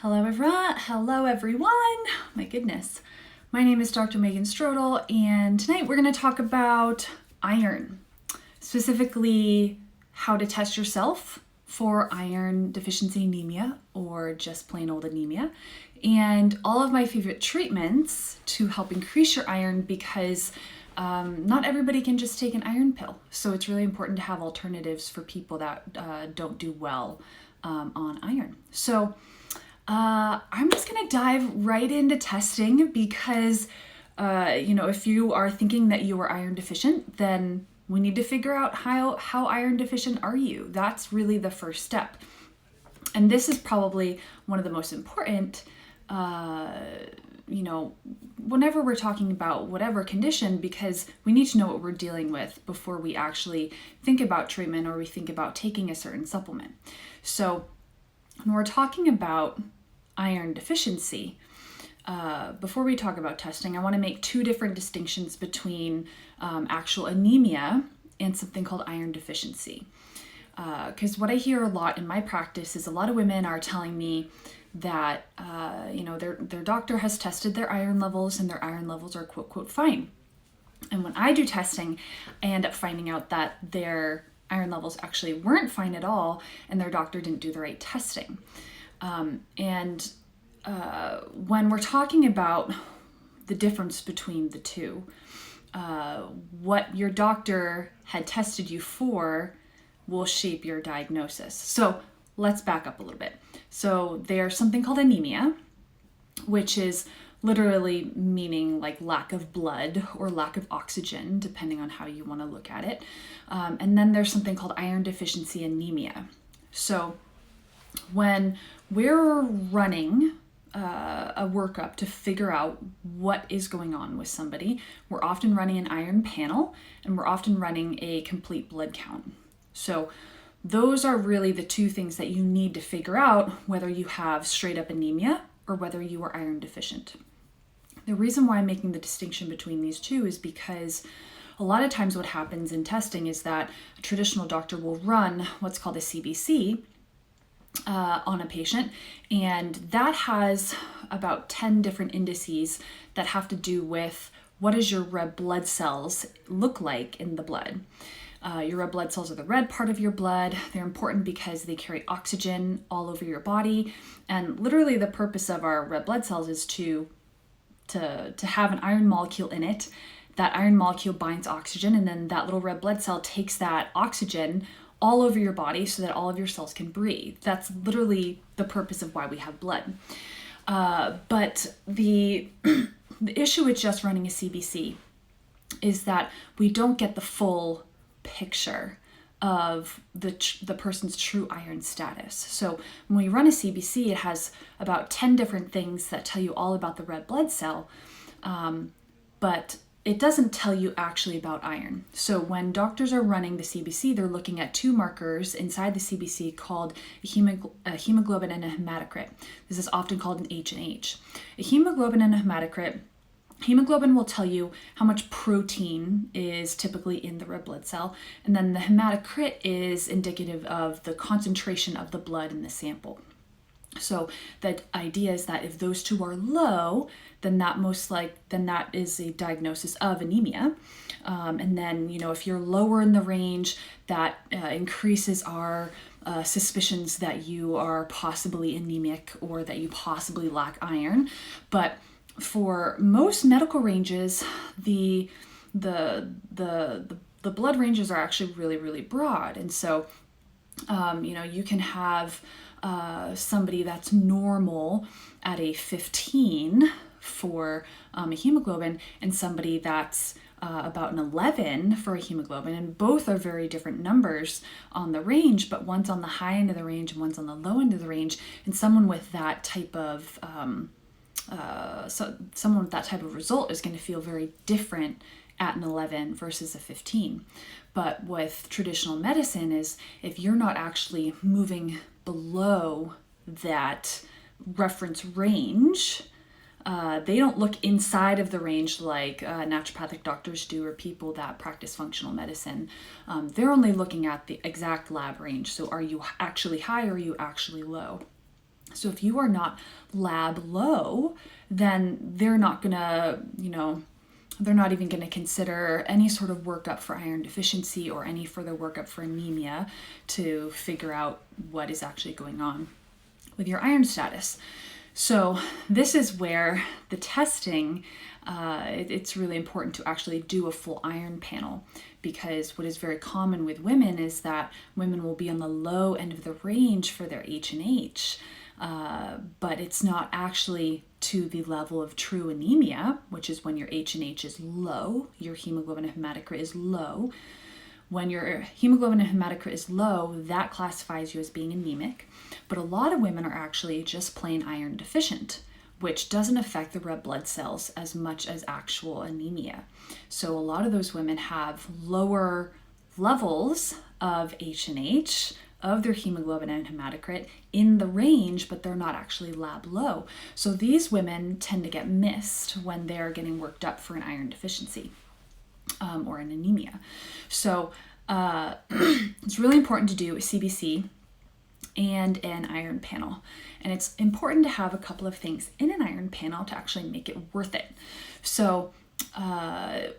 Hello everyone. Hello everyone. My goodness. My name is Dr. Megan Strodel, and tonight we're going to talk about iron, specifically how to test yourself for iron deficiency anemia or just plain old anemia, and all of my favorite treatments to help increase your iron because not everybody can just take an iron pill. So it's really important to have alternatives for people that don't do well on iron. So I'm just going to dive right into testing because, if you are thinking that you are iron deficient, then we need to figure out how iron deficient are you. That's really the first step. And this is probably one of the most important, whenever we're talking about whatever condition, because we need to know what we're dealing with before we actually think about treatment or we think about taking a certain supplement. So when we're talking about iron deficiency, before we talk about testing, I want to make two different distinctions between actual anemia and something called iron deficiency. Because what I hear a lot in my practice is a lot of women are telling me that their doctor has tested their iron levels and their iron levels are quote quote fine. And when I do testing, I end up finding out that their iron levels actually weren't fine at all and their doctor didn't do the right testing. When we're talking about the difference between the two, what your doctor had tested you for will shape your diagnosis. So let's back up a little bit. So there's something called anemia, which is literally meaning like lack of blood or lack of oxygen, depending on how you want to look at it. And then there's something called iron deficiency anemia. So when we're running a workup to figure out what is going on with somebody, we're often running an iron panel and we're often running a complete blood count. So those are really the two things that you need to figure out whether you have straight up anemia or whether you are iron deficient. The reason why I'm making the distinction between these two is because a lot of times what happens in testing is that a traditional doctor will run what's called a CBC on a patient, and that has about 10 different indices that have to do with what does your red blood cells look like in the blood. Your red blood cells are the red part of your blood. They're important because they carry oxygen all over your body, and literally the purpose of our red blood cells is to have an iron molecule in it. That iron molecule binds oxygen, and then that little red blood cell takes that oxygen all over your body so that all of your cells can breathe. That's literally the purpose of why we have blood. But the issue with just running a CBC is that we don't get the full picture of the person's true iron status. So when we run a CBC, it has about 10 different things that tell you all about the red blood cell, but it doesn't tell you actually about iron. So when doctors are running the CBC, they're looking at two markers inside the CBC called a hemoglobin and a hematocrit. This is often called an H and H. A hemoglobin and a hematocrit. Hemoglobin will tell you how much protein is typically in the red blood cell, and then the hematocrit is indicative of the concentration of the blood in the sample. So the idea is that if those two are low, then that is a diagnosis of anemia. And then, if you're lower in the range, that increases our suspicions that you are possibly anemic or that you possibly lack iron. But for most medical ranges, the blood ranges are actually really, really broad. And so, you can have somebody that's normal at a 15 for a hemoglobin and somebody that's about an 11 for a hemoglobin, and both are very different numbers on the range, but one's on the high end of the range and one's on the low end of the range. And someone with that type of result is going to feel very different at an 11 versus a 15. But with traditional medicine is if you're not actually moving below that reference range, they don't look inside of the range like naturopathic doctors do or people that practice functional medicine. They're only looking at the exact lab range. So are you actually high or are you actually low? So if you are not lab low, then they're not gonna, they're not even going to consider any sort of workup for iron deficiency or any further workup for anemia to figure out what is actually going on with your iron status. So this is where the testing, it's really important to actually do a full iron panel, because what is very common with women is that women will be on the low end of the range for their H&H, but it's not actually to the level of true anemia, which is when your H&H is low, your hemoglobin and hematocrit is low. When your hemoglobin and hematocrit is low, that classifies you as being anemic. But a lot of women are actually just plain iron deficient, which doesn't affect the red blood cells as much as actual anemia. So a lot of those women have lower levels of H&H, of their hemoglobin and hematocrit in the range, but they're not actually lab low. So these women tend to get missed when they're getting worked up for an iron deficiency or an anemia. So it's really important to do a CBC and an iron panel. And it's important to have a couple of things in an iron panel to actually make it worth it. So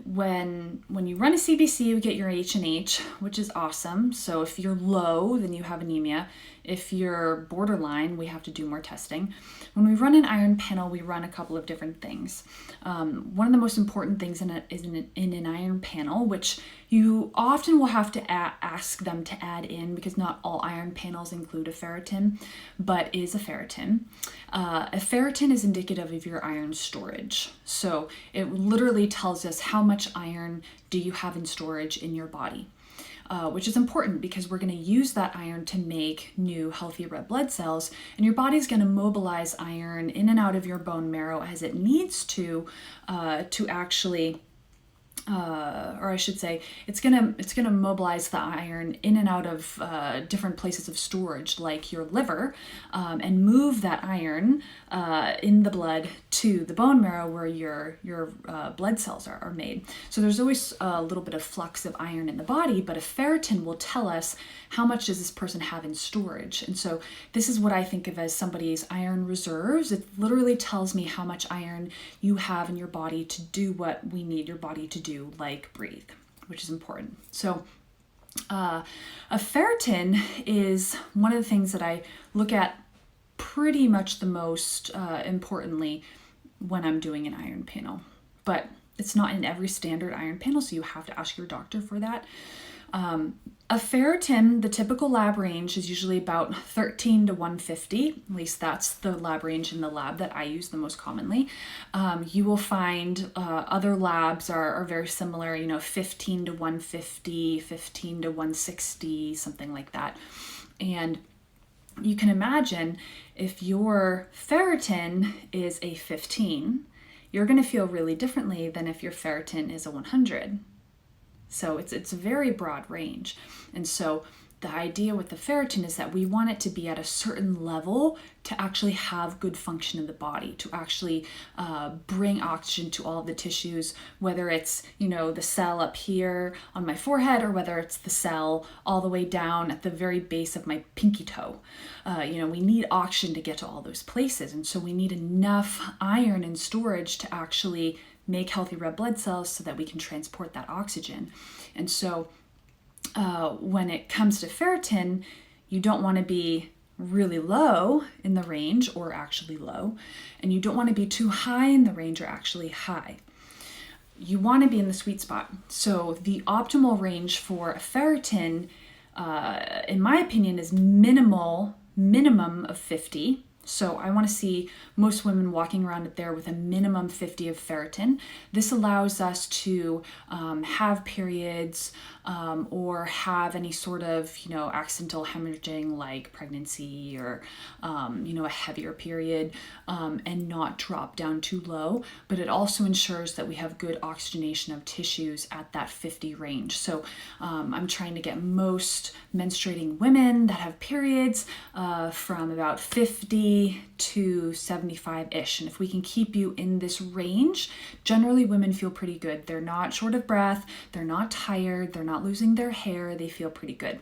when you run a CBC, you get your H&H, which is awesome. So if you're low, then you have anemia. If you're borderline, we have to do more testing. When we run an iron panel, we run a couple of different things. One of the most important things in an iron panel, which you often will have to ask them to add in, because not all iron panels include a ferritin, but is a ferritin. A ferritin is indicative of your iron storage. So it literally tells us how much iron do you have in storage in your body. Which is important because we're going to use that iron to make new healthy red blood cells, and your body's going to mobilize iron in and out of your bone marrow as it needs to actually, or I should say, it's gonna mobilize the iron in and out of different places of storage, like your liver, and move that iron in the blood to the bone marrow where your blood cells are made. So there's always a little bit of flux of iron in the body, but a ferritin will tell us how much does this person have in storage. And so this is what I think of as somebody's iron reserves. It literally tells me how much iron you have in your body to do what we need your body to do, like breathe, which is important. So a ferritin is one of the things that I look at pretty much the most importantly when I'm doing an iron panel, but it's not in every standard iron panel, so you have to ask your doctor for that. A ferritin, the typical lab range is usually about 13 to 150. At least that's the lab range in the lab that I use the most commonly. You will find other labs are very similar, 15 to 150, 15 to 160, something like that. And you can imagine if your ferritin is a 15, you're going to feel really differently than if your ferritin is a 100. So it's a very broad range. And so the idea with the ferritin is that we want it to be at a certain level to actually have good function in the body, to actually bring oxygen to all of the tissues, whether it's, the cell up here on my forehead or whether it's the cell all the way down at the very base of my pinky toe. We need oxygen to get to all those places. And so we need enough iron in storage to actually make healthy red blood cells so that we can transport that oxygen. And so when it comes to ferritin, you don't want to be really low in the range or actually low, and you don't want to be too high in the range or actually high. You want to be in the sweet spot. So the optimal range for a ferritin, in my opinion, is minimum of 50. So I want to see most women walking around there with a minimum 50 of ferritin. This allows us to have periods or have any sort of, accidental hemorrhaging like pregnancy or, a heavier period and not drop down too low. But it also ensures that we have good oxygenation of tissues at that 50 range. So I'm trying to get most menstruating women that have periods from about 50 to 75-ish. And if we can keep you in this range, generally women feel pretty good. They're not short of breath, they're not tired, they're not losing their hair, they feel pretty good.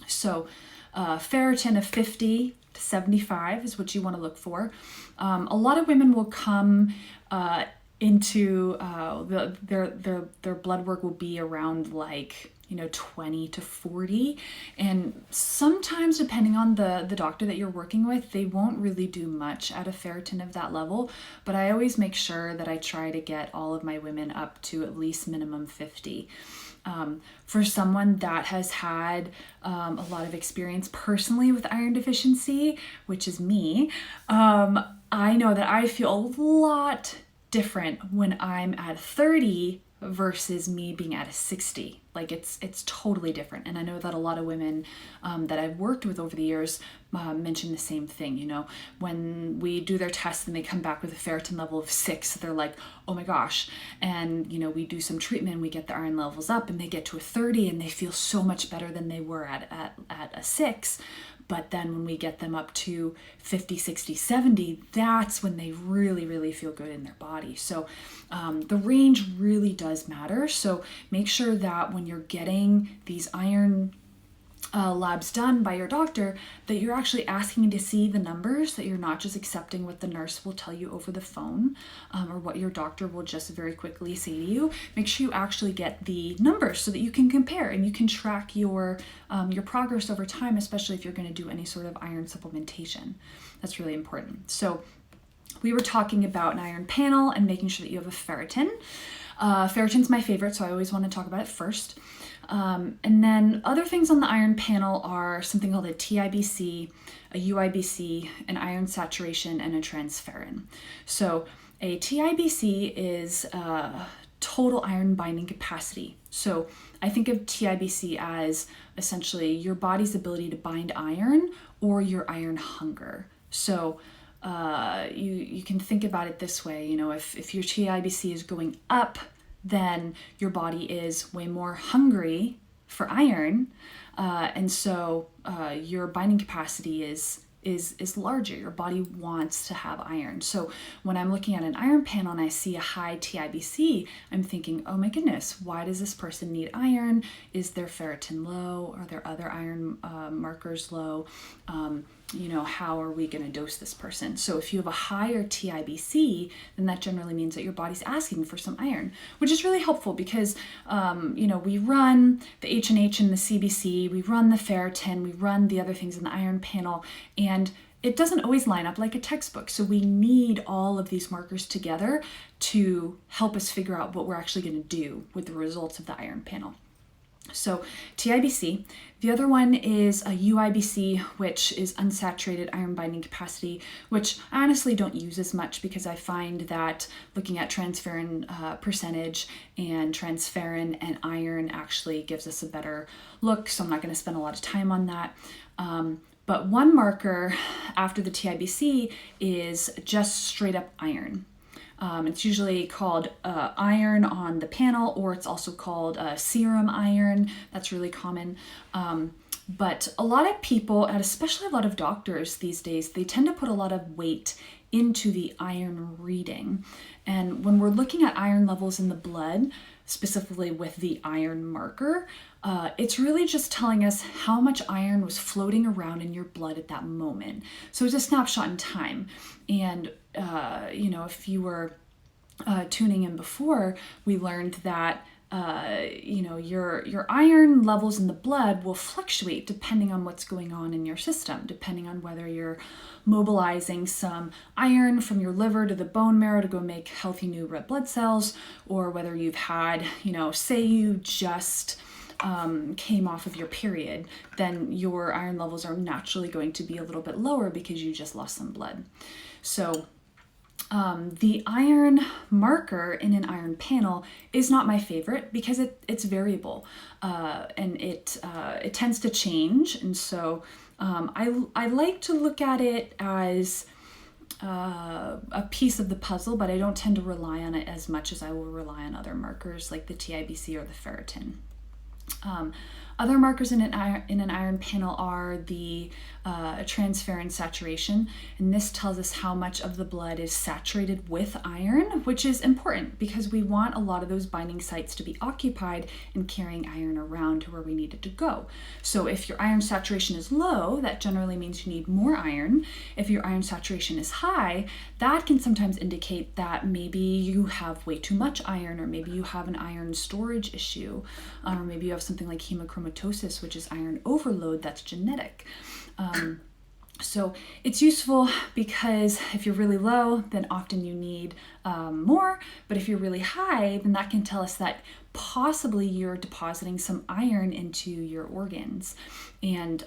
So ferritin of 50 75 is what you want to look for. A lot of women will come into their blood work will be around like 20 to 40, and sometimes depending on the doctor that you're working with, they won't really do much at a ferritin of that level, but I always make sure that I try to get all of my women up to at least minimum 50. For someone that has had a lot of experience personally with iron deficiency, which is me, I know that I feel a lot different when I'm at 30 versus me being at a 60. Like it's totally different. And I know that a lot of women that I've worked with over the years mention the same thing. When we do their tests and they come back with a ferritin level of 6, they're like, oh my gosh. And we do some treatment, we get the iron levels up, and they get to a 30 and they feel so much better than they were at a 6. But then when we get them up to 50, 60, 70, that's when they really, really feel good in their body. So the range really does matter. So make sure that when you're getting these iron labs done by your doctor, that you're actually asking to see the numbers, that you're not just accepting what the nurse will tell you over the phone, or what your doctor will just very quickly say to you. Make sure you actually get the numbers so that you can compare and you can track your progress over time, especially if you're going to do any sort of iron supplementation. That's really important. So we were talking about an iron panel and making sure that you have a ferritin. Ferritin's my favorite, so I always want to talk about it first. And then other things on the iron panel are something called a TIBC, a UIBC, an iron saturation, and a transferrin. So a TIBC is total iron binding capacity. So I think of TIBC as essentially your body's ability to bind iron or your iron hunger. So you can think about it this way, if your TIBC is going up, then your body is way more hungry for iron, and so your binding capacity is larger. Your body wants to have iron. So when I'm looking at an iron panel and I see a high TIBC, I'm thinking, oh my goodness, why does this person need iron? Is their ferritin low? Are there other iron markers low? How are we going to dose this person? So if you have a higher TIBC, then that generally means that your body's asking for some iron, which is really helpful because, we run the H&H and the CBC, we run the ferritin, we run the other things in the iron panel, and it doesn't always line up like a textbook. So we need all of these markers together to help us figure out what we're actually going to do with the results of the iron panel. So TIBC. The other one is a UIBC, which is unsaturated iron binding capacity, which I honestly don't use as much because I find that looking at transferrin percentage and transferrin and iron actually gives us a better look. So I'm not going to spend a lot of time on that. But one marker after the TIBC is just straight up iron. It's usually called iron on the panel, or it's also called serum iron. That's really common. But a lot of people, and especially a lot of doctors these days, they tend to put a lot of weight into the iron reading. And when we're looking at iron levels in the blood, specifically with the iron marker, it's really just telling us how much iron was floating around in your blood at that moment. So it's a snapshot in time. And, if you were tuning in before, we learned that, your iron levels in the blood will fluctuate depending on what's going on in your system, depending on whether you're mobilizing some iron from your liver to the bone marrow to go make healthy new red blood cells, or whether you've had, say you just came off of your period, then your iron levels are naturally going to be a little bit lower because you just lost some blood. So the iron marker in an iron panel is not my favorite because it's variable, and it tends to change. And so I like to look at it as a piece of the puzzle, but I don't tend to rely on it as much as I will rely on other markers like the TIBC or the ferritin. Other markers in an iron panel are the transferrin saturation, and this tells us how much of the blood is saturated with iron, which is important because we want a lot of those binding sites to be occupied and carrying iron around to where we need it to go. So if your iron saturation is low, that generally means you need more iron. If your iron saturation is high, that can sometimes indicate that maybe you have way too much iron, or maybe you have an iron storage issue, or maybe you have something like hemochromatosis, which is iron overload that's genetic. So it's useful because if you're really low, then often you need more. But if you're really high, then that can tell us that possibly you're depositing some iron into your organs. And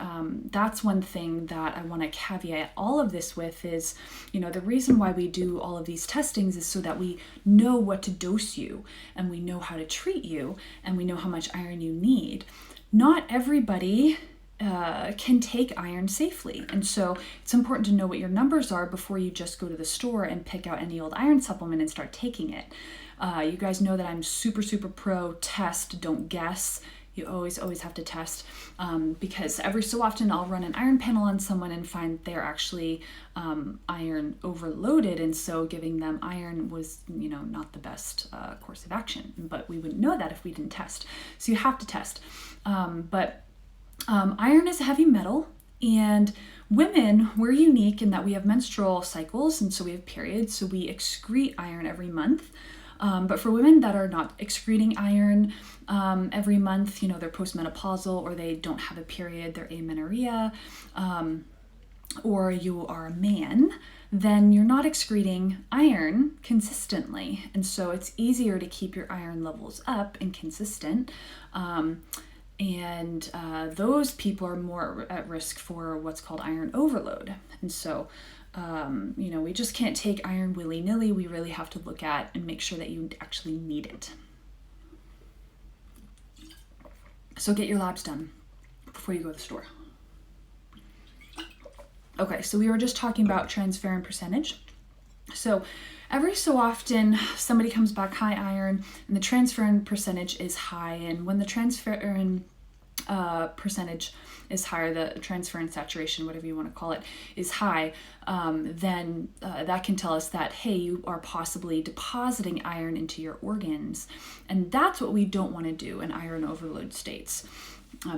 that's one thing that I want to caveat all of this with is, the reason why we do all of these testings is so that we know what to dose you, and we know how to treat you, and we know how much iron you need. Not everybody can take iron safely. And so it's important to know what your numbers are before you just go to the store and pick out any old iron supplement and start taking it. You guys know that I'm super, super pro test, don't guess. You always have to test because every so often I'll run an iron panel on someone and find they're actually iron overloaded. And so giving them iron was, not the best course of action. But we wouldn't know that if we didn't test. So you have to test. Iron is a heavy metal, and women, we're unique in that we have menstrual cycles, and so we have periods, so we excrete iron every month. But for women that are not excreting iron every month, they're postmenopausal, or they don't have a period, they're amenorrhea, or you are a man, then you're not excreting iron consistently. And so it's easier to keep your iron levels up and consistent. And those people are more at risk for what's called iron overload. And so, we just can't take iron willy-nilly. We really have to look at and make sure that you actually need it. So get your labs done before you go to the store. Okay, so we were just talking about transferrin percentage. So every so often somebody comes back high iron and the transferrin percentage is high, and when the transferrin percentage is higher, the transferrin saturation, whatever you want to call it, is high, then that can tell us that, hey, you are possibly depositing iron into your organs. And that's what we don't want to do in iron overload states.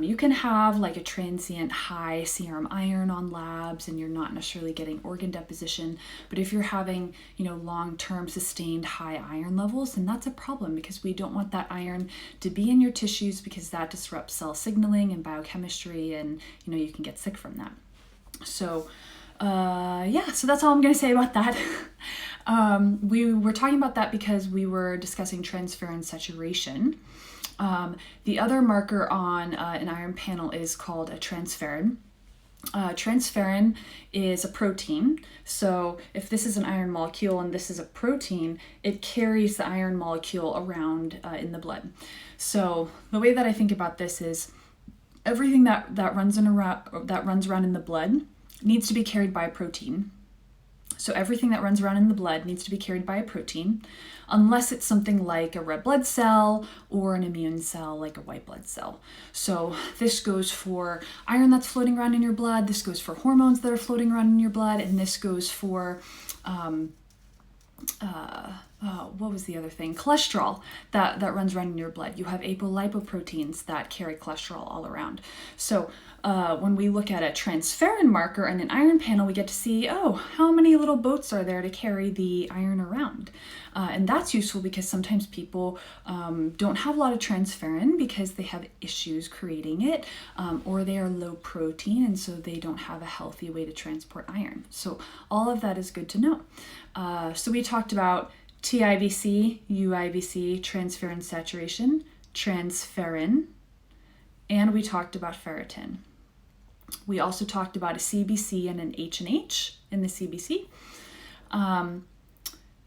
You can have like a transient high serum iron on labs and you're not necessarily getting organ deposition, but if you're having, long-term sustained high iron levels, then that's a problem because we don't want that iron to be in your tissues because that disrupts cell signaling and biochemistry, and you can get sick from that. So so that's all I'm going to say about that. We were talking about that because we were discussing transferrin saturation. The other marker on an iron panel is called a transferrin. Transferrin is a protein. So if this is an iron molecule and this is a protein, it carries the iron molecule around in the blood. So the way that I think about this is everything that runs around in the blood needs to be carried by a protein. So everything that runs around in the blood needs to be carried by a protein, unless it's something like a red blood cell or an immune cell like a white blood cell. So this goes for iron that's floating around in your blood, this goes for hormones that are floating around in your blood, and this goes for what was the other thing? Cholesterol that runs around in your blood. You have apolipoproteins that carry cholesterol all around. So when we look at a transferrin marker and an iron panel, we get to see, how many little boats are there to carry the iron around? And that's useful because sometimes people don't have a lot of transferrin because they have issues creating it, or they are low protein, and so they don't have a healthy way to transport iron. So all of that is good to know. So we talked about TIVC, UIVC, transferrin saturation, transferrin, and we talked about ferritin. We also talked about a CBC and an H&H in the CBC.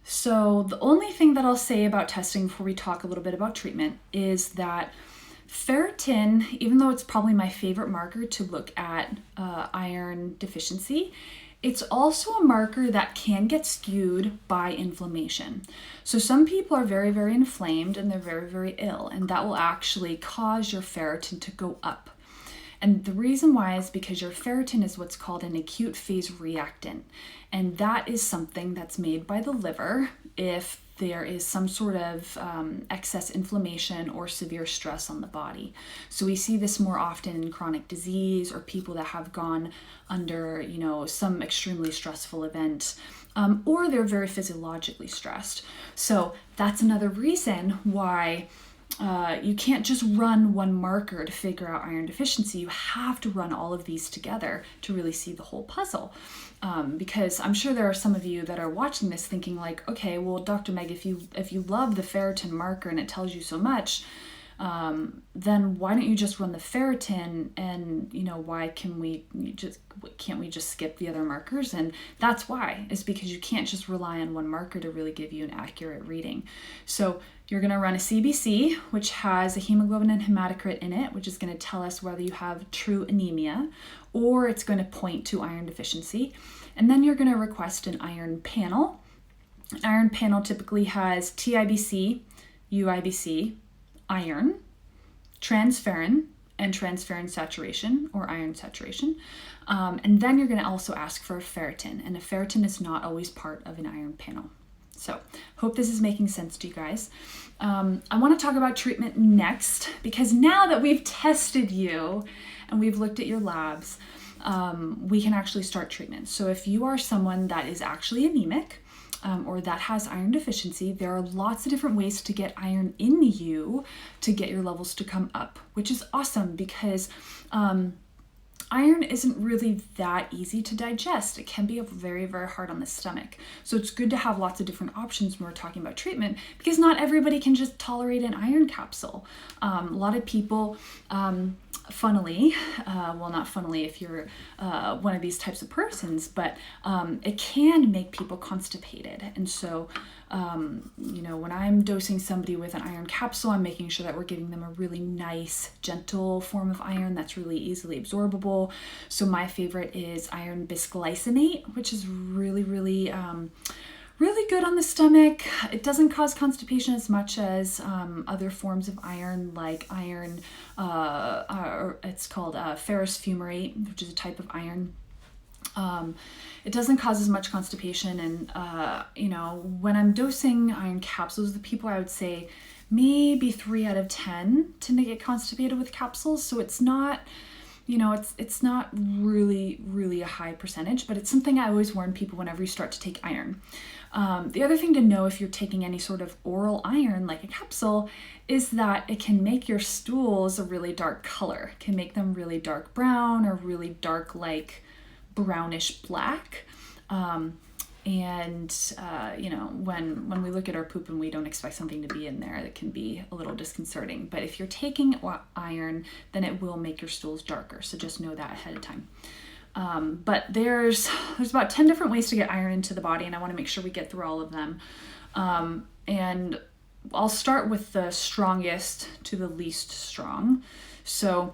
So the only thing that I'll say about testing before we talk a little bit about treatment is that ferritin, even though it's probably my favorite marker to look at iron deficiency, it's also a marker that can get skewed by inflammation. So some people are very, very inflamed and they're very, very ill, and that will actually cause your ferritin to go up. And the reason why is because your ferritin is what's called an acute phase reactant. And that is something that's made by the liver if there is some sort of excess inflammation or severe stress on the body. So we see this more often in chronic disease or people that have gone under, some extremely stressful event, or they're very physiologically stressed. So that's another reason why you can't just run one marker to figure out iron deficiency. You have to run all of these together to really see the whole puzzle. Because I'm sure there are some of you that are watching this thinking like, okay, well, Dr. Meg, if you love the ferritin marker and it tells you so much, then why don't you just run the ferritin, and why can't we just skip the other markers? And that's why, is because you can't just rely on one marker to really give you an accurate reading. So you're going to run a CBC, which has a hemoglobin and hematocrit in it, which is going to tell us whether you have true anemia or it's going to point to iron deficiency. And then you're going to request an iron panel. An iron panel typically has TIBC, UIBC, iron, transferrin, and transferrin saturation or iron saturation. And then you're going to also ask for a ferritin, and a ferritin is not always part of an iron panel. So hope this is making sense to you guys. I want to talk about treatment next, because now that we've tested you and we've looked at your labs, we can actually start treatment. So if you are someone that is actually anemic, or that has iron deficiency, there are lots of different ways to get iron in you to get your levels to come up, which is awesome because iron isn't really that easy to digest. It can be very, very hard on the stomach. So it's good to have lots of different options when we're talking about treatment, because not everybody can just tolerate an iron capsule. A lot of people, funnily, well, not funnily if you're one of these types of persons, but it can make people constipated. And so, when I'm dosing somebody with an iron capsule, I'm making sure that we're giving them a really nice, gentle form of iron that's really easily absorbable. So my favorite is iron bisglycinate, which is really, really good on the stomach. It doesn't cause constipation as much as other forms of iron, like iron, it's called ferrous fumarate, which is a type of iron. It doesn't cause as much constipation, and when I'm dosing iron capsules, the people, I would say maybe 3 out of 10 tend to get constipated with capsules. So it's not, it's not really, really a high percentage, but it's something I always warn people whenever you start to take iron. The other thing to know if you're taking any sort of oral iron, like a capsule, is that it can make your stools a really dark color. It can make them really dark brown or really dark, like brownish black. When we look at our poop and we don't expect something to be in there, that can be a little disconcerting. But if you're taking iron, then it will make your stools darker. So just know that ahead of time. But there's about 10 different ways to get iron into the body, and I want to make sure we get through all of them. And I'll start with the strongest to the least strong. So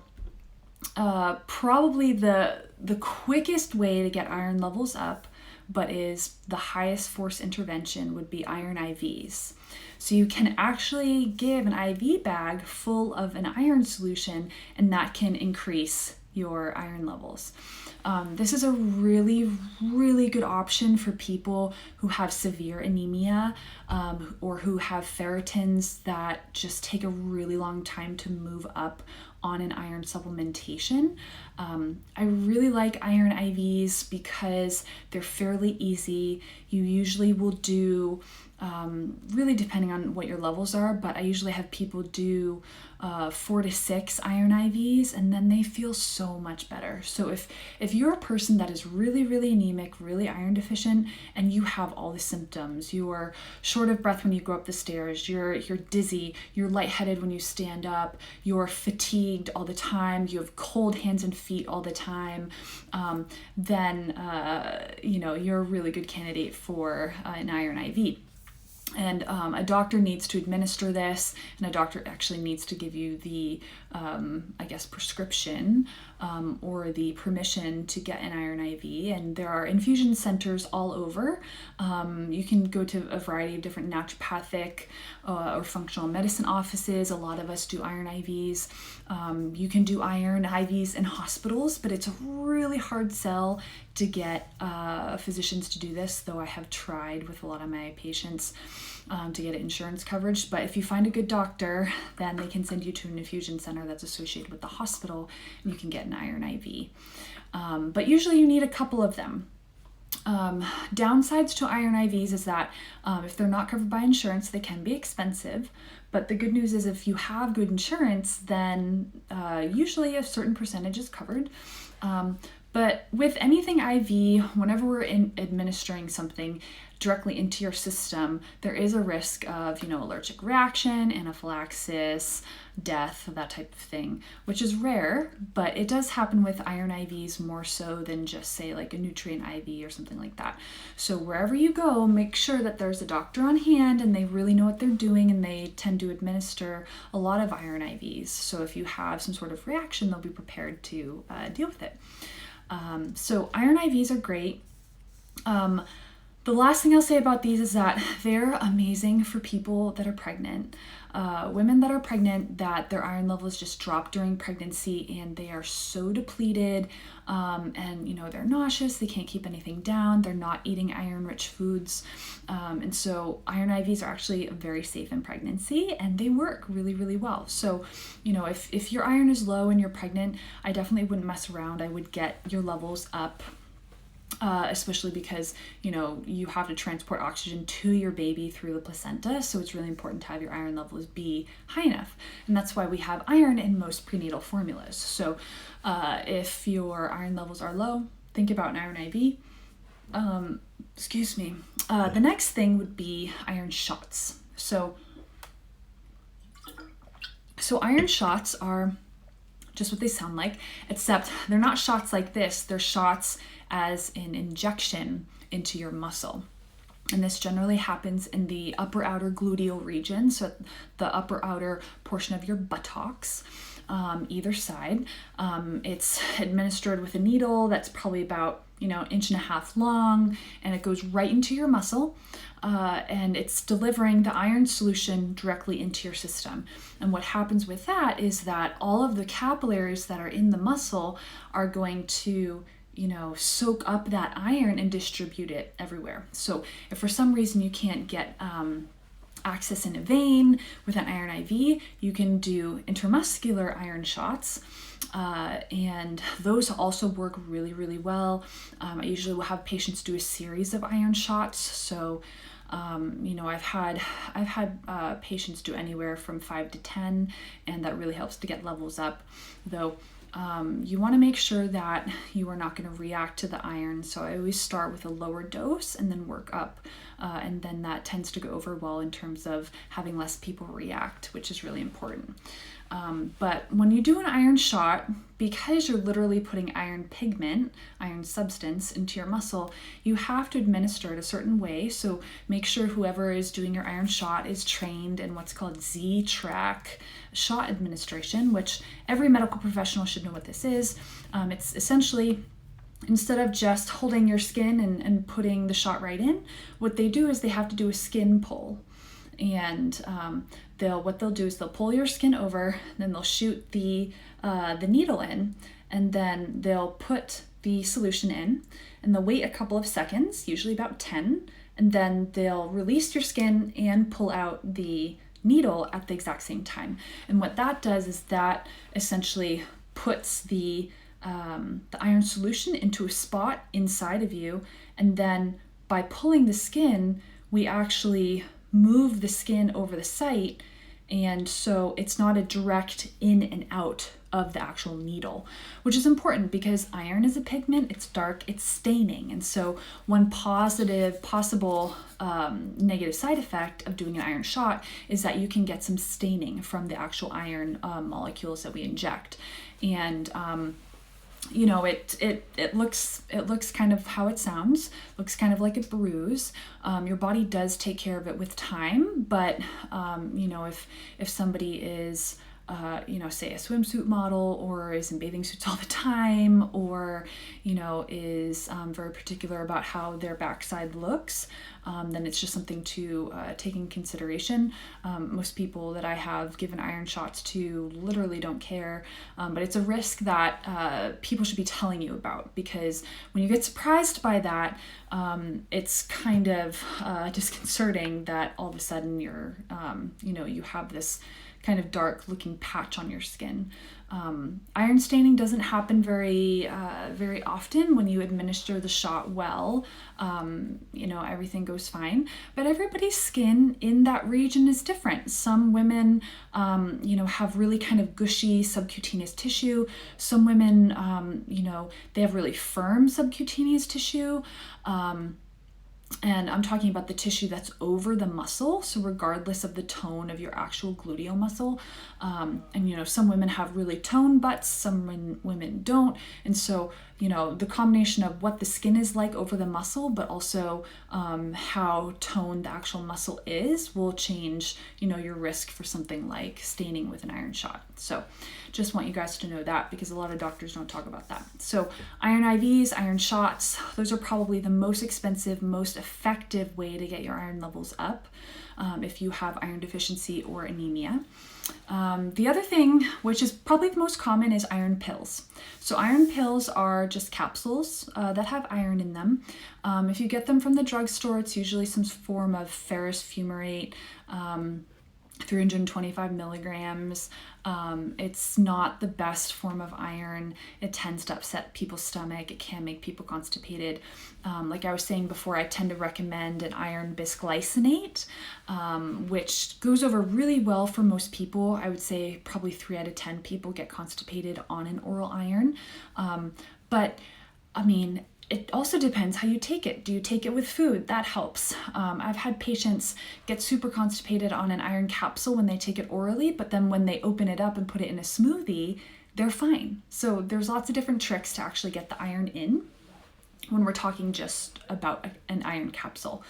probably the quickest way to get iron levels up, but is the highest force intervention, would be iron IVs. So you can actually give an IV bag full of an iron solution, and that can increase your iron levels. This is a really, really good option for people who have severe anemia, or who have ferritins that just take a really long time to move up on an iron supplementation. I really like iron IVs because they're fairly easy. You usually will do, really depending on what your levels are, but I usually have people do 4 to 6 iron IVs, and then they feel so much better. So if you're a person that is really, really anemic, really iron deficient, and you have all the symptoms, you're short of breath when you go up the stairs, you're dizzy, you're lightheaded when you stand up, you're fatigued all the time, you have cold hands and feet all the time, then you're a really good candidate for an iron IV. And a doctor needs to administer this, and a doctor actually needs to give you the, prescription or the permission to get an iron IV. And there are infusion centers all over. You can go to a variety of different naturopathic or functional medicine offices. A lot of us do iron IVs. You can do iron IVs in hospitals, but it's a really hard sell to get physicians to do this, though I have tried with a lot of my patients to get insurance coverage. But if you find a good doctor, then they can send you to an infusion center that's associated with the hospital, and you can get an iron IV. But usually you need a couple of them. Downsides to iron IVs is that if they're not covered by insurance, they can be expensive. But the good news is if you have good insurance, then usually a certain percentage is covered. But with anything IV, whenever we're administering something directly into your system, there is a risk of, allergic reaction, anaphylaxis, death, that type of thing, which is rare, but it does happen with iron IVs more so than just say like a nutrient IV or something like that. So wherever you go, make sure that there's a doctor on hand and they really know what they're doing, and they tend to administer a lot of iron IVs. So if you have some sort of reaction, they'll be prepared to deal with it. So iron IVs are great. The last thing I'll say about these is that they're amazing for people that are pregnant. Women that are pregnant, that their iron levels just drop during pregnancy and they are so depleted, and they're nauseous, they can't keep anything down, they're not eating iron-rich foods. And so iron IVs are actually very safe in pregnancy, and they work really, really well. So, if your iron is low and you're pregnant, I definitely wouldn't mess around. I would get your levels up. Especially because, you have to transport oxygen to your baby through the placenta. So it's really important to have your iron levels be high enough. And that's why we have iron in most prenatal formulas. So if your iron levels are low, think about an iron IV. The next thing would be iron shots. So iron shots are just what they sound like, except they're not shots like this. They're shots as an injection into your muscle. And this generally happens in the upper outer gluteal region, so the upper outer portion of your buttocks, either side. It's administered with a needle that's probably about, 1.5 inches long, and it goes right into your muscle. And it's delivering the iron solution directly into your system. And what happens with that is that all of the capillaries that are in the muscle are going to, soak up that iron and distribute it everywhere. So if for some reason you can't get access in a vein with an iron IV, you can do intramuscular iron shots. And those also work really, really well. I usually will have patients do a series of iron shots. So I've had patients do anywhere from 5 to 10, and that really helps to get levels up. Though you want to make sure that you are not going to react to the iron. So I always start with a lower dose and then work up. And then that tends to go over well in terms of having less people react, which is really important. But when you do an iron shot, because you're literally putting iron pigment, iron substance into your muscle, you have to administer it a certain way. So make sure whoever is doing your iron shot is trained in what's called ZTrack shot administration, which every medical professional should know what this is. It's essentially, instead of just holding your skin and putting the shot right in, what they do is they have to do a skin pull. And what they'll do is they'll pull your skin over, then they'll shoot the needle in, and then they'll put the solution in, and they'll wait a couple of seconds, usually about 10, and then they'll release your skin and pull out the needle at the exact same time. And what that does is that essentially puts the iron solution into a spot inside of you, and then by pulling the skin, we actually move the skin over the site, and so it's not a direct in and out of the actual needle, which is important because iron is a pigment, it's dark, it's staining. And so one possible negative side effect of doing an iron shot is that you can get some staining from the actual iron molecules that we inject. And it looks kind of how it sounds, looks kind of like a bruise. Your body does take care of it with time, but if somebody is say a swimsuit model, or is in bathing suits all the time, or is very particular about how their backside looks, then it's just something to take in consideration. Most people that I have given iron shots to literally don't care, but it's a risk that people should be telling you about, because when you get surprised by that, it's kind of disconcerting that all of a sudden you have this kind of dark looking patch on your skin. Iron staining doesn't happen very often when you administer the shot well. Everything goes fine, but everybody's skin in that region is different. Some women, have really kind of gushy subcutaneous tissue. Some women, they have really firm subcutaneous tissue. And I'm talking about the tissue that's over the muscle, so regardless of the tone of your actual gluteal muscle. Some women have really toned butts, some women don't. And so, the combination of what the skin is like over the muscle, but also how toned the actual muscle is, will change, your risk for something like staining with an iron shot. So just want you guys to know that, because a lot of doctors don't talk about that. So iron IVs, iron shots, those are probably the most expensive, most effective way to get your iron levels up if you have iron deficiency or anemia. The other thing, which is probably the most common, is iron pills. So iron pills are just capsules that have iron in them. If you get them from the drugstore, it's usually some form of ferrous fumarate, 325 milligrams. It's not the best form of iron. It tends to upset people's stomach. It can make people constipated. Like I was saying before, I tend to recommend an iron bisglycinate, which goes over really well for most people. I would say probably 3 out of 10 people get constipated on an oral iron. It also depends how you take it. Do you take it with food? That helps. I've had patients get super constipated on an iron capsule when they take it orally, but then when they open it up and put it in a smoothie, they're fine. So there's lots of different tricks to actually get the iron in when we're talking just about an iron capsule.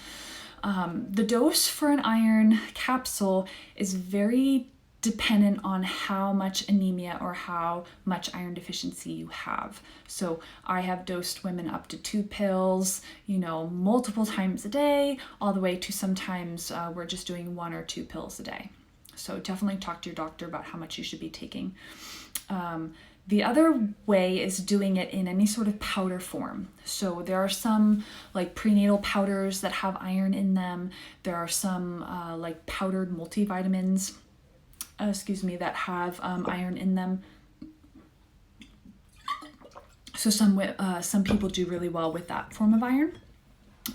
The dose for an iron capsule is very dependent on how much anemia or how much iron deficiency you have. So I have dosed women up to 2 pills, multiple times a day, all the way to sometimes we're just doing 1 or 2 pills a day. So definitely talk to your doctor about how much you should be taking. The other way is doing it in any sort of powder form. So there are some like prenatal powders that have iron in them. There are some like powdered multivitamins that have iron in them. So some people do really well with that form of iron.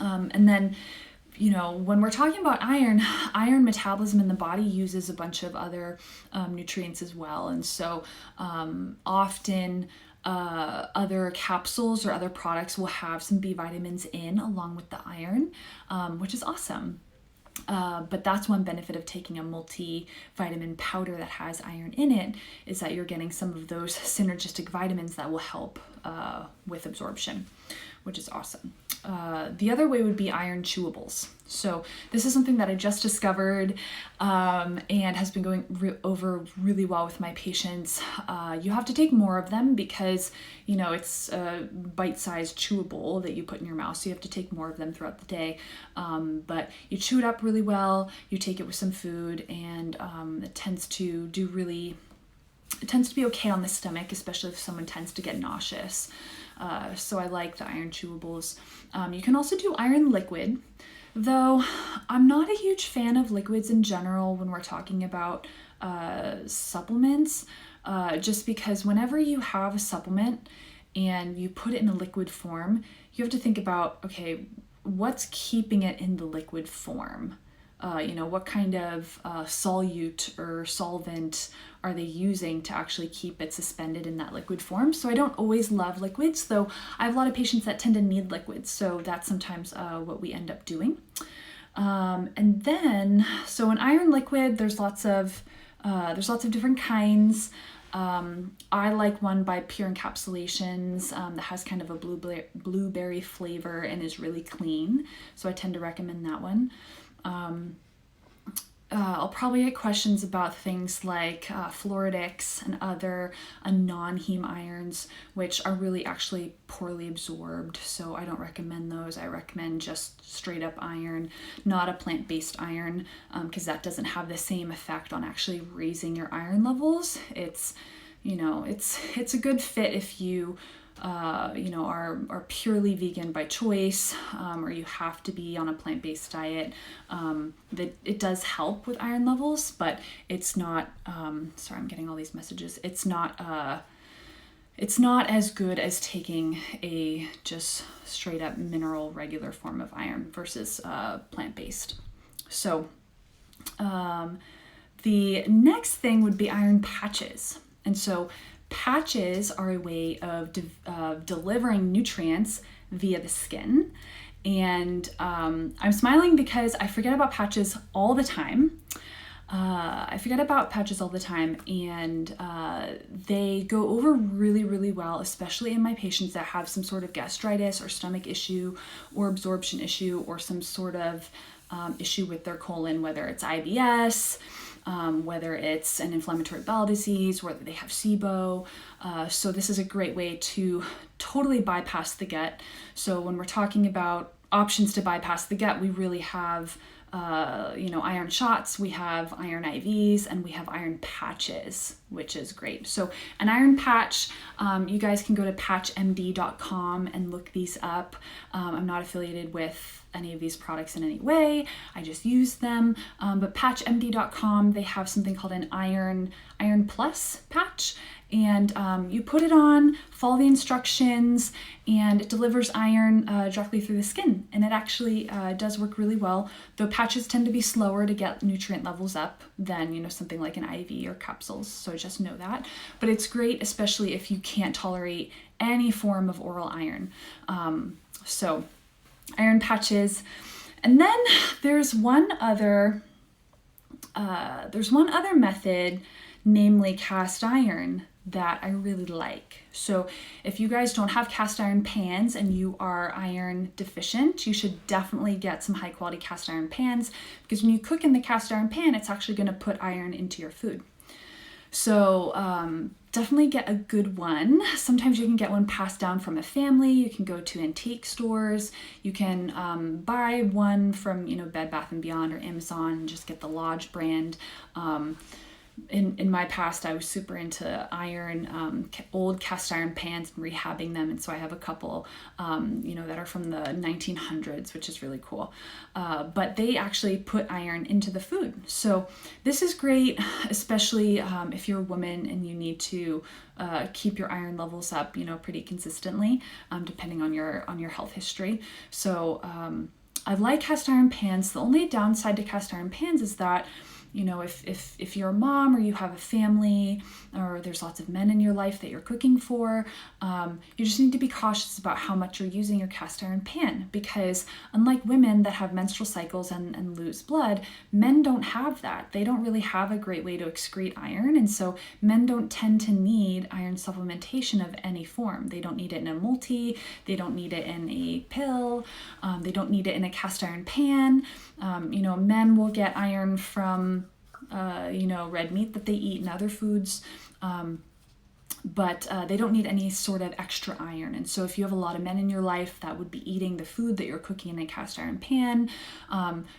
And then, when we're talking about iron metabolism in the body uses a bunch of other nutrients as well. And so often other capsules or other products will have some B vitamins in along with the iron, which is awesome. But that's one benefit of taking a multivitamin powder that has iron in it, is that you're getting some of those synergistic vitamins that will help with absorption, which is awesome. The other way would be iron chewables. So this is something that I just discovered and has been going over really well with my patients. You have to take more of them because, it's a bite-sized chewable that you put in your mouth, so you have to take more of them throughout the day. But you chew it up really well, you take it with some food, and it tends to be okay on the stomach, especially if someone tends to get nauseous. So I like the iron chewables. You can also do iron liquid, though I'm not a huge fan of liquids in general when we're talking about supplements, just because whenever you have a supplement and you put it in a liquid form, you have to think about, okay, what's keeping it in the liquid form? What kind of solute or solvent are they using to actually keep it suspended in that liquid form? So I don't always love liquids, though I have a lot of patients that tend to need liquids, so that's sometimes what we end up doing. And then, so an iron liquid, there's lots of different kinds. I like one by Pure Encapsulations that has kind of a blueberry flavor and is really clean. So I tend to recommend that one. I'll probably get questions about things like Fluoridics and other non-heme irons, which are really actually poorly absorbed. So I don't recommend those. I recommend just straight up iron, not a plant-based iron, because that doesn't have the same effect on actually raising your iron levels. It's, it's a good fit if you are purely vegan by choice, or you have to be on a plant-based diet. That it does help with iron levels, but it's not, sorry, I'm getting all these messages. It's not as good as taking a just straight up mineral regular form of iron versus plant-based. So the next thing would be iron patches. And so patches are a way of delivering nutrients via the skin. And I'm smiling because I forget about patches all the time. And they go over really, really well, especially in my patients that have some sort of gastritis or stomach issue or absorption issue or some sort of issue with their colon, whether it's IBS, whether it's an inflammatory bowel disease, whether they have SIBO. So this is a great way to totally bypass the gut. So when we're talking about options to bypass the gut, we really have iron shots, we have iron IVs, and we have iron patches, which is great. So an iron patch, you guys can go to patchmd.com and look these up. I'm not affiliated with any of these products in any way. I just use them. But patchmd.com, they have something called an iron plus patch. And you put it on, follow the instructions, and it delivers iron directly through the skin. And it actually does work really well, though patches tend to be slower to get nutrient levels up than, something like an IV or capsules. So just know that. But it's great, especially if you can't tolerate any form of oral iron. So iron patches. And then there's one other method, namely cast iron, that I really like. So if you guys don't have cast iron pans and you are iron deficient, you should definitely get some high quality cast iron pans, because when you cook in the cast iron pan, it's actually going to put iron into your food. So definitely get a good one. Sometimes you can get one passed down from a family. You can go to antique stores. You can buy one from Bed Bath & Beyond or Amazon and just get the Lodge brand. In my past, I was super into iron, old cast iron pans and rehabbing them. And so I have a couple, that are from the 1900s, which is really cool. But they actually put iron into the food. So this is great, especially if you're a woman and you need to keep your iron levels up, pretty consistently, depending on your health history. So I like cast iron pans. The only downside to cast iron pans is that if you're a mom or you have a family or there's lots of men in your life that you're cooking for, you just need to be cautious about how much you're using your cast iron pan, because unlike women that have menstrual cycles and lose blood, men don't have that. They don't really have a great way to excrete iron, and so men don't tend to need iron supplementation of any form. They don't need it in a multi, they don't need it in a pill, they don't need it in a cast iron pan. Men will get iron from red meat that they eat and other foods, but they don't need any sort of extra iron. And so if you have a lot of men in your life that would be eating the food that you're cooking in a cast iron pan,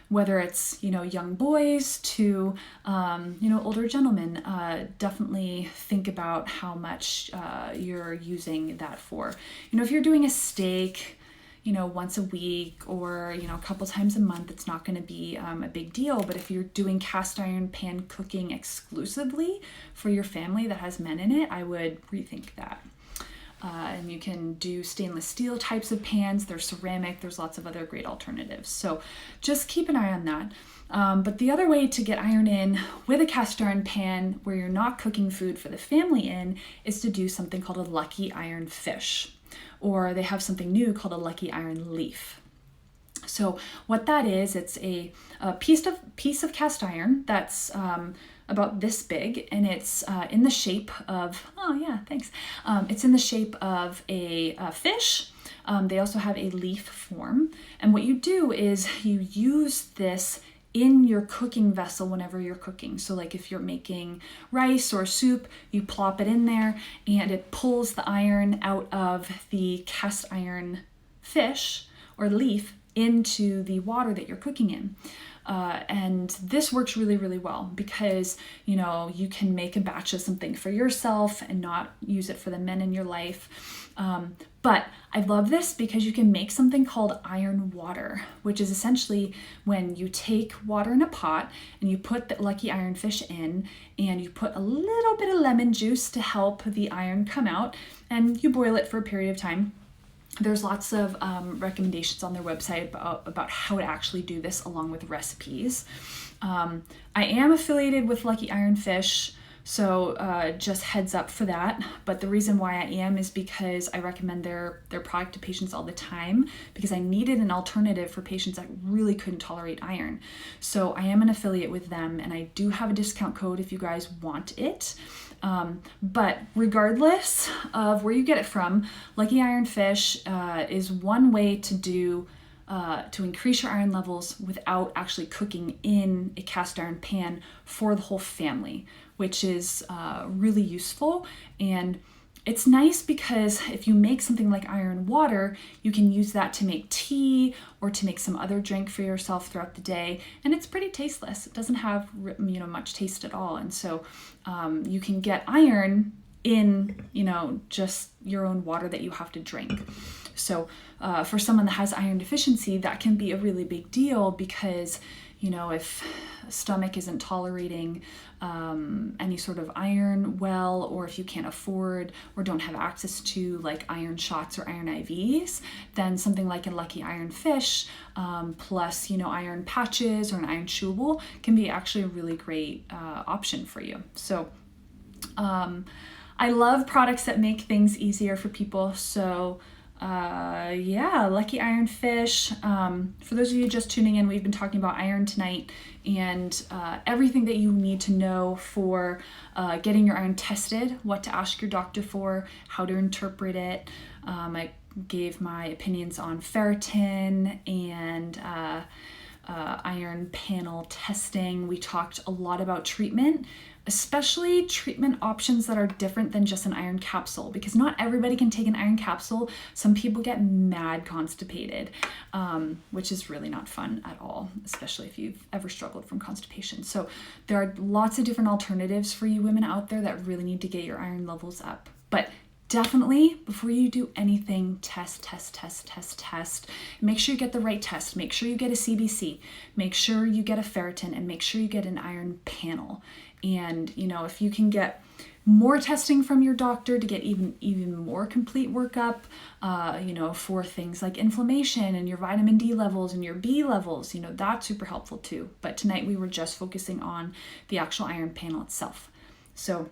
whether it's young boys to older gentlemen, definitely think about how much you're using that for. If you're doing a steak once a week or, a couple times a month, it's not going to be a big deal. But if you're doing cast iron pan cooking exclusively for your family that has men in it, I would rethink that. And you can do stainless steel types of pans. There's ceramic. There's lots of other great alternatives. So just keep an eye on that. But the other way to get iron in with a cast iron pan where you're not cooking food for the family in is to do something called a lucky iron fish. Or they have something new called a lucky iron leaf. So what that is, it's a piece of cast iron that's about this big, and it's in the shape of, oh yeah, thanks. It's in the shape of a fish. They also have a leaf form. And what you do is you use this in your cooking vessel whenever you're cooking. So like if you're making rice or soup, you plop it in there and it pulls the iron out of the cast iron fish or leaf into the water that you're cooking in. And this works really, really well because, you know, you can make a batch of something for yourself and not use it for the men in your life. But I love this because you can make something called iron water, which is essentially when you take water in a pot and you put the lucky ironfish in and you put a little bit of lemon juice to help the iron come out, and you boil it for a period of time. There's lots of recommendations on their website about how to actually do this along with recipes. I am affiliated with Lucky Iron Fish, so just heads up for that. But the reason why I am is because I recommend their product to patients all the time because I needed an alternative for patients that really couldn't tolerate iron. So I am an affiliate with them, and I do have a discount code if you guys want it. But regardless of where you get it from, Lucky Iron Fish is one way to increase your iron levels without actually cooking in a cast iron pan for the whole family, which is really useful. And it's nice because if you make something like iron water, you can use that to make tea or to make some other drink for yourself throughout the day. And it's pretty tasteless. It doesn't have, you know, much taste at all. And so you can get iron in, you know, just your own water that you have to drink. So for someone that has iron deficiency, that can be a really big deal because, you know, if stomach isn't tolerating any sort of iron well, or if you can't afford or don't have access to like iron shots or iron IVs, then something like a Lucky Iron Fish plus, you know, iron patches or an iron chewable can be actually a really great option for you. So I love products that make things easier for people. So yeah, Lucky Iron Fish. For those of you just tuning in, we've been talking about iron tonight and everything that you need to know for getting your iron tested, what to ask your doctor for, how to interpret it. I gave my opinions on ferritin and iron panel testing. We talked a lot about treatment, especially treatment options that are different than just an iron capsule, because not everybody can take an iron capsule. Some people get mad constipated, which is really not fun at all, especially if you've ever struggled from constipation. So there are lots of different alternatives for you women out there that really need to get your iron levels up. But definitely, before you do anything, test. Make sure you get the right test. Make sure you get a CBC. Make sure you get a ferritin, and make sure you get an iron panel. And, you know, if you can get more testing from your doctor to get even more complete workup, you know, for things like inflammation and your vitamin D levels and your B levels, you know, that's super helpful too. But tonight we were just focusing on the actual iron panel itself. So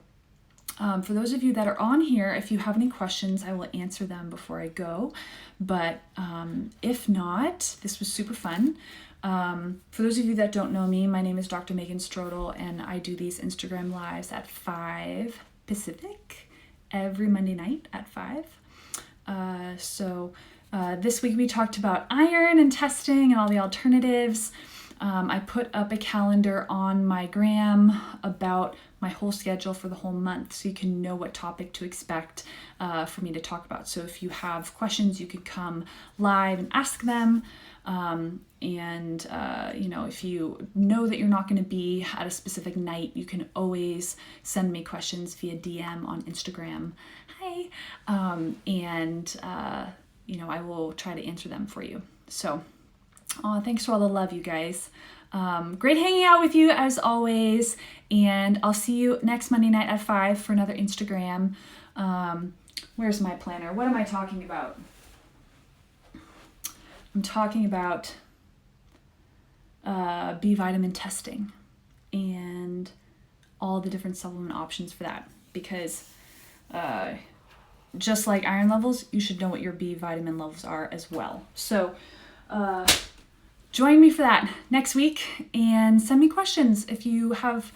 for those of you that are on here, if you have any questions, I will answer them before I go. But if not, this was super fun. For those of you that don't know me, my name is Dr. Megan Strodel, and I do these Instagram lives at 5 Pacific every Monday night at 5. So this week we talked about iron and testing and all the alternatives. I put up a calendar on my gram about my whole schedule for the whole month so you can know what topic to expect for me to talk about. So if you have questions, you can come live and ask them. You know, if you know that you're not going to be at a specific night, you can always send me questions via DM on Instagram. Hi. You know, I will try to answer them for you. So thanks for all the love, you guys. Great hanging out with you as always, and I'll see you next Monday night at 5 for another Instagram. Where's my planner? What am I talking about? I'm talking about B vitamin testing and all the different supplement options for that, because just like iron levels, you should know what your B vitamin levels are as well. So join me for that next week and send me questions if you have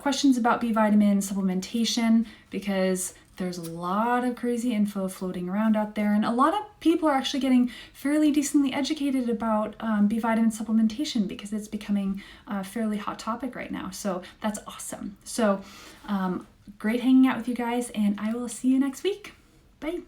questions about B vitamin supplementation, because there's a lot of crazy info floating around out there, and a lot of people are actually getting fairly decently educated about B vitamin supplementation because it's becoming a fairly hot topic right now. So that's awesome. So great hanging out with you guys, and I will see you next week. Bye.